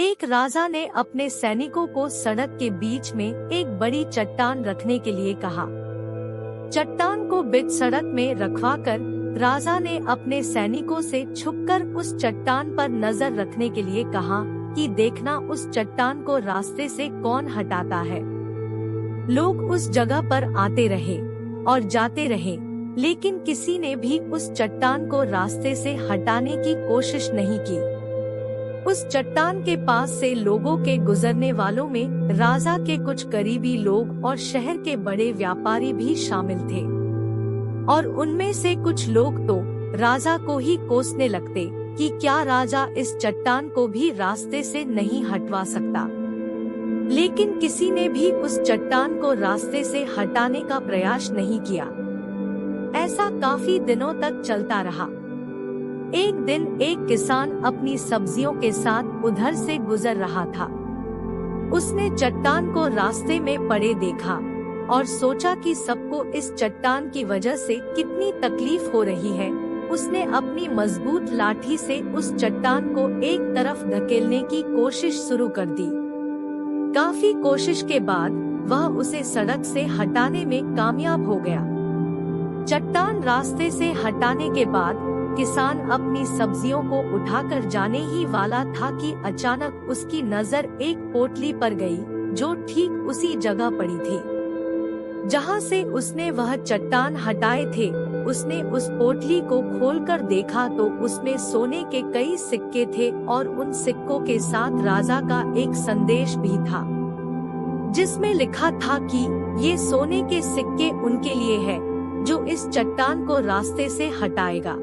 एक राजा ने अपने सैनिकों को सड़क के बीच में एक बड़ी चट्टान रखने के लिए कहा। चट्टान को बीच सड़क में रखवाकर राजा ने अपने सैनिकों से छुपकर उस चट्टान पर नजर रखने के लिए कहा कि देखना उस चट्टान को रास्ते से कौन हटाता है। लोग उस जगह पर आते रहे और जाते रहे, लेकिन किसी ने भी उस चट्टान को रास्ते से हटाने की कोशिश नहीं की। उस चट्टान के पास से लोगों के गुजरने वालों में राजा के कुछ करीबी लोग और शहर के बड़े व्यापारी भी शामिल थे, और उनमें से कुछ लोग तो राजा को ही कोसने लगते कि क्या राजा इस चट्टान को भी रास्ते से नहीं हटवा सकता। लेकिन किसी ने भी उस चट्टान को रास्ते से हटाने का प्रयास नहीं किया। ऐसा काफी दिनों तक चलता रहा। एक दिन एक किसान अपनी सब्जियों के साथ उधर से गुजर रहा था। उसने चट्टान को रास्ते में पड़े देखा और सोचा कि सबको इस चट्टान की वजह से कितनी तकलीफ हो रही है। उसने अपनी मजबूत लाठी से उस चट्टान को एक तरफ धकेलने की कोशिश शुरू कर दी। काफी कोशिश के बाद वह उसे सड़क से हटाने में कामयाब हो गया। चट्टान रास्ते से हटाने के बाद किसान अपनी सब्जियों को उठाकर जाने ही वाला था कि अचानक उसकी नजर एक पोटली पर गई, जो ठीक उसी जगह पड़ी थी जहां से उसने वह चट्टान हटाए थे। उसने उस पोटली को खोलकर देखा तो उसमें सोने के कई सिक्के थे और उन सिक्कों के साथ राजा का एक संदेश भी था, जिसमें लिखा था कि ये सोने के सिक्के उनके लिए है जो इस चट्टान को रास्ते से हटाएगा।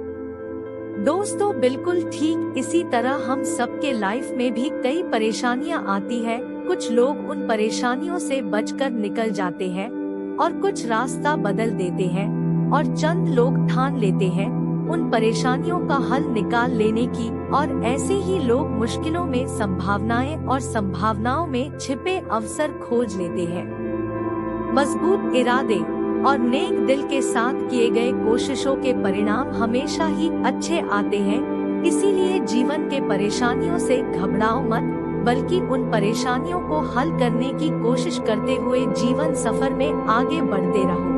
दोस्तों, बिल्कुल ठीक इसी तरह हम सबके लाइफ में भी कई परेशानियां आती है। कुछ लोग उन परेशानियों से बचकर निकल जाते हैं और कुछ रास्ता बदल देते हैं, और चंद लोग ठान लेते हैं उन परेशानियों का हल निकाल लेने की, और ऐसे ही लोग मुश्किलों में संभावनाएं और संभावनाओं में छिपे अवसर खोज लेते हैं। मजबूत इरादे और नेक दिल के साथ किए गए कोशिशों के परिणाम हमेशा ही अच्छे आते हैं। इसीलिए जीवन के परेशानियों से घबराओ मत, बल्कि उन परेशानियों को हल करने की कोशिश करते हुए जीवन सफर में आगे बढ़ते रहो।